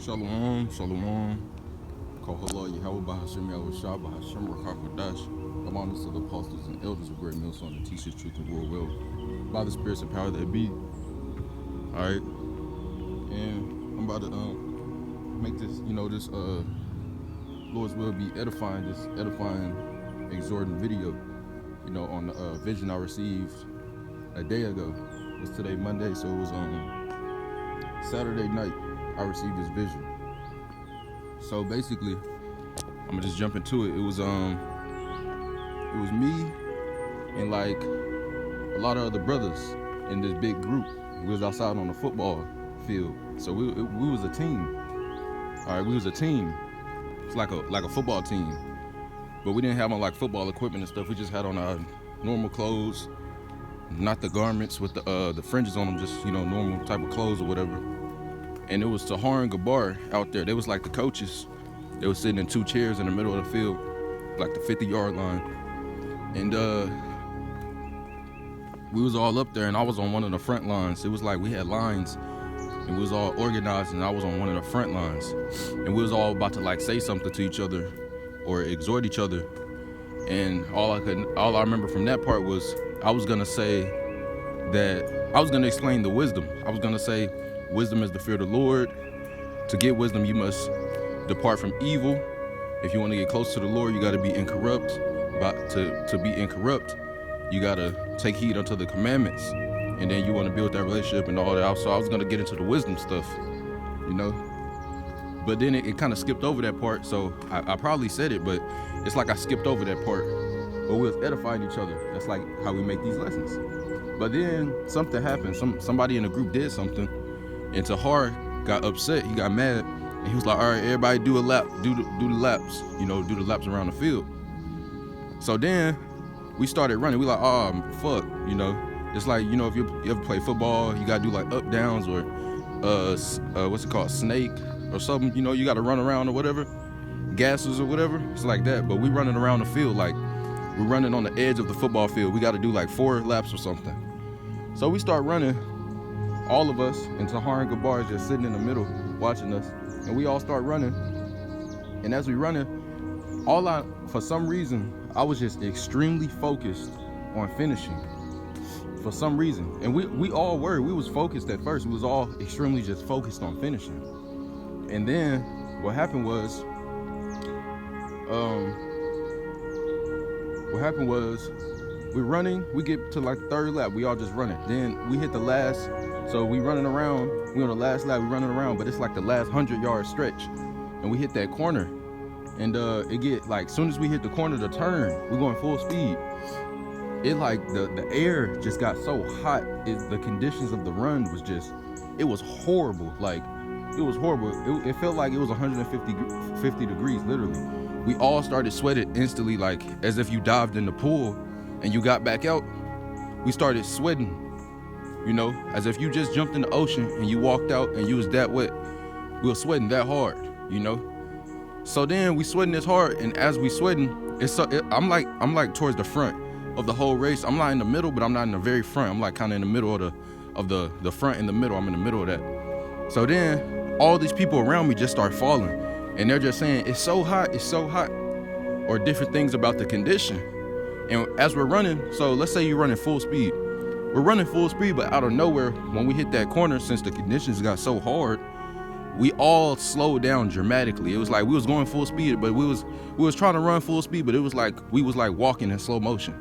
Shalom, shalom. Kohala Yahweh Bahashim Yahweh Shah Bahashim Rakakadash. All honors to the apostles and elders of Great Millstone that teach the truth and world well. By the spirits and power that be. Alright. And I'm about to make this, this Lord's will be edifying, exhorting video, on the vision I received a day ago. It was today Monday, so it was Saturday night I received this vision. So basically, I'm gonna just jump into it. It was me and like a lot of other brothers in this big group. We was outside on the football field. So we was a team. All right, we was a team. It's like a football team, but we didn't have on like football equipment and stuff. We just had on our normal clothes, not the garments with the fringes on them, just normal type of clothes or whatever. And it was Tahar and Gabar out there. They was like the coaches. They was sitting in two chairs in the middle of the field, like the 50-yard line. And we was all up there, and I was on one of the front lines. It was like we had lines, and we was all organized, and I was on one of the front lines. And we was all about to like say something to each other or exhort each other. And all I remember from that part was I was gonna explain the wisdom. I was gonna say, wisdom is the fear of the Lord. To get wisdom, you must depart from evil. If you want to get close to the Lord, you got to be incorrupt. But to be incorrupt, you got to take heed unto the commandments. And then you want to build that relationship and all that. So I was going to get into the wisdom stuff, But then it kind of skipped over that part. So I probably said it, but it's like I skipped over that part. But we was edifying each other. That's like how we make these lessons. But then something happened. Somebody in the group did something. And Tahar got upset. He got mad, and he was like, "All right, everybody, do a lap, do the laps, do the laps around the field." So then we started running. We like, "Oh, fuck," It's like if you ever play football, you gotta do like up downs or what's it called, snake or something. You gotta run around or whatever, gases or whatever. It's like that. But we running around the field like we're running on the edge of the football field. We gotta do like 4 laps or something. So we start running. All of us, and Tahar and Gabar is just sitting in the middle watching us, and we all start running. And as we running, for some reason, I was just extremely focused on finishing. For some reason, and we all were. We was focused at first. We was all extremely just focused on finishing. And then what happened was, we're running. We get to like the 3rd lap. We all just running. Then we hit the last. So we running around, we on the last lap, we running around, but it's like the last 100-yard stretch. And we hit that corner. And it get like, soon as we hit the corner to turn, we're going full speed. It like, the air just got so hot. The conditions of the run was just, it was horrible. Like, it was horrible. It felt like it was 150 degrees, literally. We all started sweating instantly, like as if you dived in the pool and you got back out. We started sweating. As if you just jumped in the ocean and you walked out and you was that wet. We were sweating that hard, So then we sweating this hard, and as we sweating, I'm like towards the front of the whole race. I'm not in the middle, but I'm not in the very front. I'm like kind of in the middle of the front in the middle. I'm in the middle of that. So then all these people around me just start falling, and they're just saying, it's so hot, or different things about the condition. And as we're running, so let's say you're running full speed. We're running full speed, but out of nowhere, when we hit that corner, since the conditions got so hard, we all slowed down dramatically. It was like we was going full speed, but we was trying to run full speed, but it was like we was like walking in slow motion.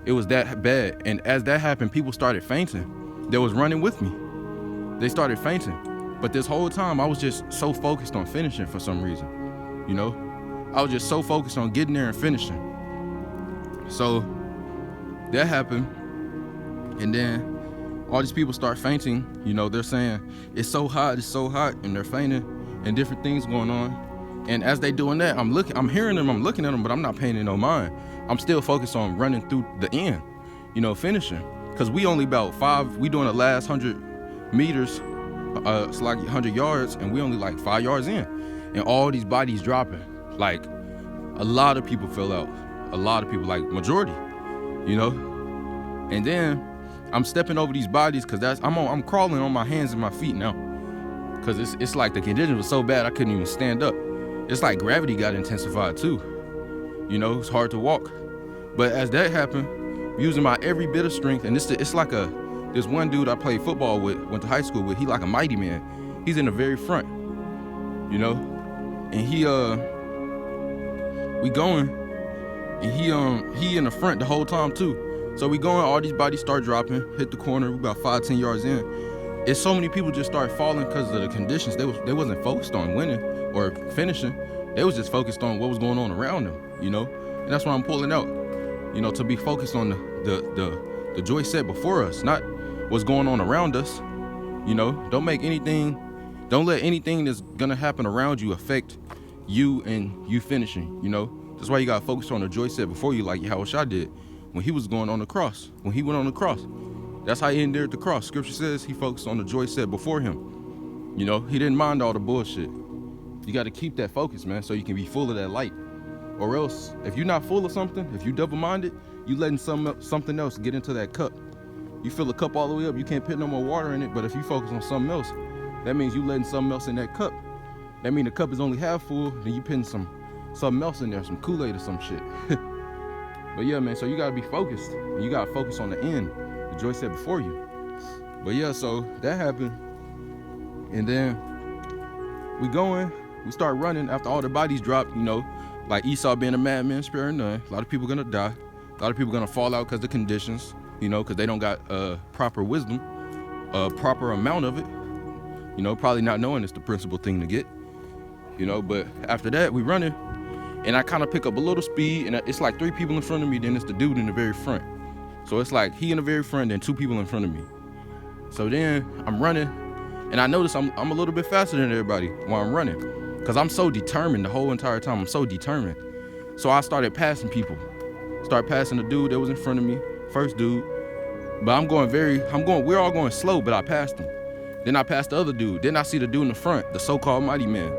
It was that bad. And as that happened, people started fainting. They was running with me. They started fainting. But this whole time, I was just so focused on finishing for some reason. I was just so focused on getting there and finishing. So that happened. And then all these people start fainting. They're saying, it's so hot, and they're fainting, and different things going on. And as they doing that, I'm hearing them, I'm looking at them, but I'm not paying no mind. I'm still focused on running through the end, finishing. Because we only about 5, we doing the last 100 meters, it's like 100 yards, and we only like 5 yards in. And all these bodies dropping. Like, a lot of people fell out. A lot of people, like majority, And then I'm stepping over these bodies because I'm crawling on my hands and my feet now. Cause it's like the condition was so bad I couldn't even stand up. It's like gravity got intensified too. You know, it's hard to walk. But as that happened, using my every bit of strength, and it's like this one dude I played football with, went to high school with, he like a mighty man. He's in the very front, you know? And we going, and he in the front the whole time too. So we going, all these bodies start dropping, hit the corner, we about 5-10 yards in. And so many people just started falling because of the conditions. They wasn't focused on winning or finishing. They was just focused on what was going on around them, you know? And that's why I'm pulling out, you know, to be focused on the joy set before us, not what's going on around us. You know, don't let anything that's gonna happen around you affect you and you finishing, you know? That's why you gotta focus on the joy set before you, like Yahushua did when he was going on the cross. When he went on the cross, that's how he endured the cross. Scripture says he focused on the joy set before him. You know, he didn't mind all the bullshit. You gotta keep that focus, man, so you can be full of that light. Or else, if you're not full of something, if you double-minded, you letting something else get into that cup. You fill the cup all the way up, you can't put no more water in it, but if you focus on something else, that means you letting something else in that cup. That means the cup is only half full, then you putting something else in there, some Kool-Aid or some shit. But yeah, man, so you gotta be focused. And you gotta focus on the end, the joy set before you. But yeah, so that happened. And then we start running after all the bodies dropped, you know, like Esau being a madman, sparing none. A lot of people gonna die. A lot of people gonna fall out because of the conditions, you know, because they don't got proper wisdom, proper amount of it. You know, probably not knowing it's the principal thing to get, you know. But after that, we running, and I kind of pick up a little speed, and it's like 3 people in front of me, then it's the dude in the very front. So it's like he in the very front, then 2 people in front of me. So then I'm running, and I notice I'm a little bit faster than everybody while I'm running, because I'm so determined the whole entire time. I'm so determined. So I started passing people. Started passing the dude that was in front of me, first dude. But we're all going slow, but I passed him. Then I passed the other dude. Then I see the dude in the front, the so-called mighty man.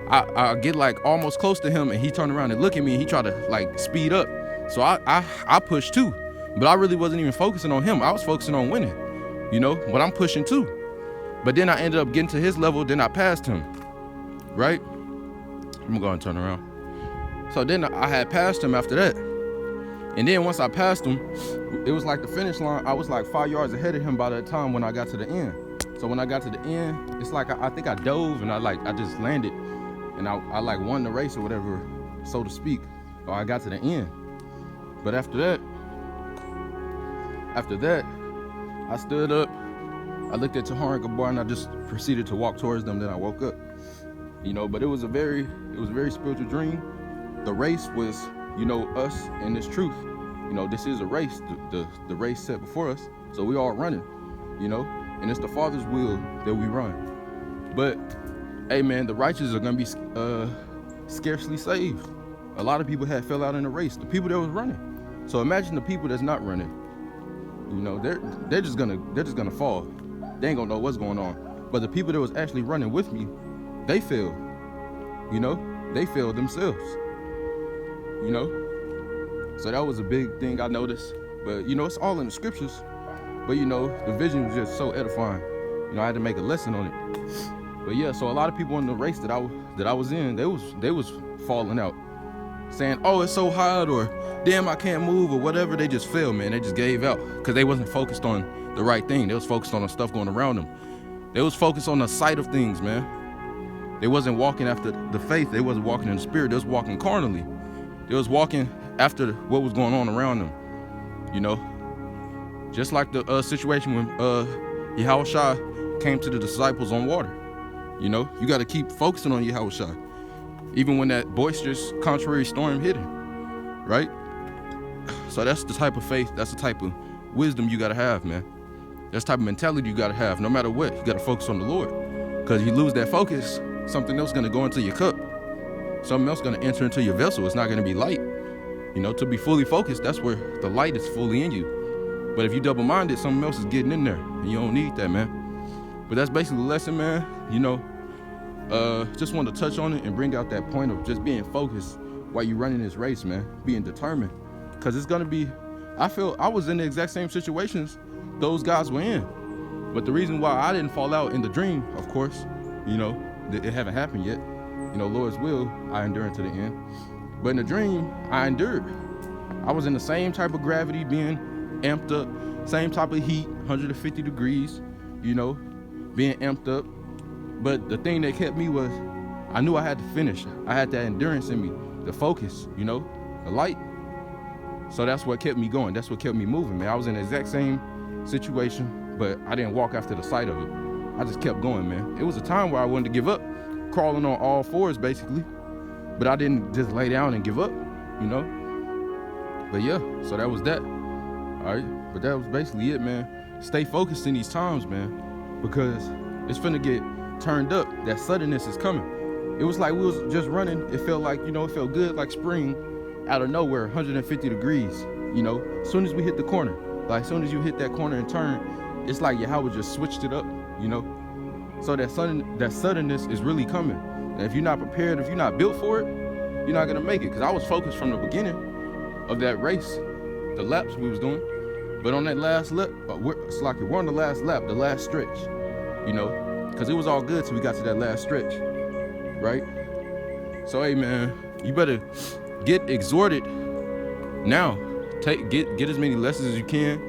I get like almost close to him, and he turned around and looked at me, and he tried to like speed up. So I pushed too, but I really wasn't even focusing on him. I was focusing on winning, you know, but I'm pushing too. But then I ended up getting to his level, then I passed him, right? I'm gonna go and turn around. So then I had passed him after that. And then once I passed him, it was like the finish line. I was like 5 yards ahead of him by that time when I got to the end. So when I got to the end, it's like I think I dove and I just landed, and I like won the race or whatever, so to speak. Or I got to the end. But after that, I stood up, I looked at Tahar and Gabar, and I just proceeded to walk towards them. Then I woke up, you know. But it was a very spiritual dream. The race was, you know, us and this truth. You know, this is a race, the race set before us. So we all running, you know, and it's the Father's will that we run. But hey, man, the righteous are gonna be scarcely saved. A lot of people had fell out in the race, the people that was running. So imagine the people that's not running. You know, they're just gonna fall. They ain't gonna know what's going on. But the people that was actually running with me, they failed. You know, they failed themselves. You know, so that was a big thing I noticed. But you know, it's all in the scriptures. But you know, the vision was just so edifying. You know, I had to make a lesson on it. But yeah, so a lot of people in the race that I was in, they was falling out, saying, "Oh, it's so hot," or "Damn, I can't move," or whatever. They just failed, man. They just gave out because they wasn't focused on the right thing. They was focused on the stuff going around them. They was focused on the sight of things, man. They wasn't walking after the faith. They wasn't walking in the spirit. They was walking carnally. They was walking after what was going on around them, you know. Just like the situation when Yahushua came to the disciples on water. You know, you got to keep focusing on Yahushua, even when that boisterous, contrary storm hit him, right? So that's the type of faith, that's the type of wisdom you got to have, man. That's the type of mentality you got to have. No matter what, you got to focus on the Lord. Because if you lose that focus, something else is going to go into your cup. Something else is going to enter into your vessel. It's not going to be light. You know, to be fully focused, that's where the light is fully in you. But if you double-minded, something else is getting in there, and you don't need that, man. But that's basically the lesson, man. You know, just want to touch on it and bring out that point of just being focused while you're running this race, man. Being determined. Because it's going to be, I feel I was in the exact same situations those guys were in. But the reason why I didn't fall out in the dream, of course, you know, it haven't happened yet. You know, Lord's will, I endure to the end. But in the dream, I endured. I was in the same type of gravity, being amped up, same type of heat, 150 degrees, you know, being amped up. But the thing that kept me was, I knew I had to finish. I had that endurance in me, the focus, you know, the light. So that's what kept me going. That's what kept me moving, man. I was in the exact same situation, but I didn't walk after the sight of it. I just kept going, man. It was a time where I wanted to give up, crawling on all fours, basically. But I didn't just lay down and give up, you know? But yeah, so that was that. All right, but that was basically it, man. Stay focused in these times, man, because it's finna get turned up. That suddenness is coming. It was like we was just running. It felt like, you know, it felt good like spring out of nowhere, 150 degrees, you know? As soon as we hit the corner, like as soon as you hit that corner and turn, it's like Yahweh just switched it up, you know? So that suddenness is really coming. And if you're not prepared, if you're not built for it, you're not gonna make it. Because I was focused from the beginning of that race, the laps we was doing. But on that last lap, it's like we're on the last lap, the last stretch, you know? Because it was all good till we got to that last stretch, right? So, hey, man, you better get exhorted now. Get as many lessons as you can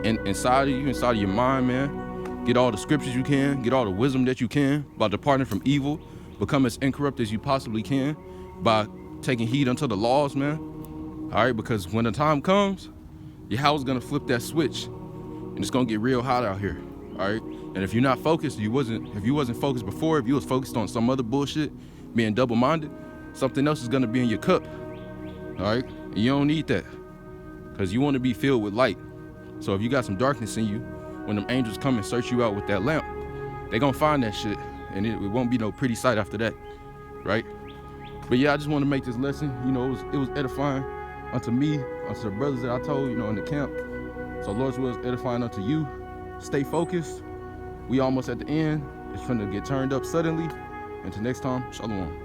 inside of your mind, man. Get all the scriptures you can, get all the wisdom that you can about departing from evil. Become as incorrupt as you possibly can by taking heed unto the laws, man. All right, because when the time comes, Yahweh's gonna flip that switch, and it's gonna get real hot out here. All right, and if you're not focused, if you wasn't focused before, if you was focused on some other bullshit, being double-minded, something else is gonna be in your cup. All right, and you don't need that, because you want to be filled with light. So if you got some darkness in you, when them angels come and search you out with that lamp, they gonna find that shit, and it won't be no pretty sight after that, right? But yeah, I just want to make this lesson, you know, it was edifying unto me, unto the brothers that I told, you know, in the camp. So Lord's will is edifying unto you. Stay focused. We almost at the end. It's finna get turned up suddenly. Until next time, shalom.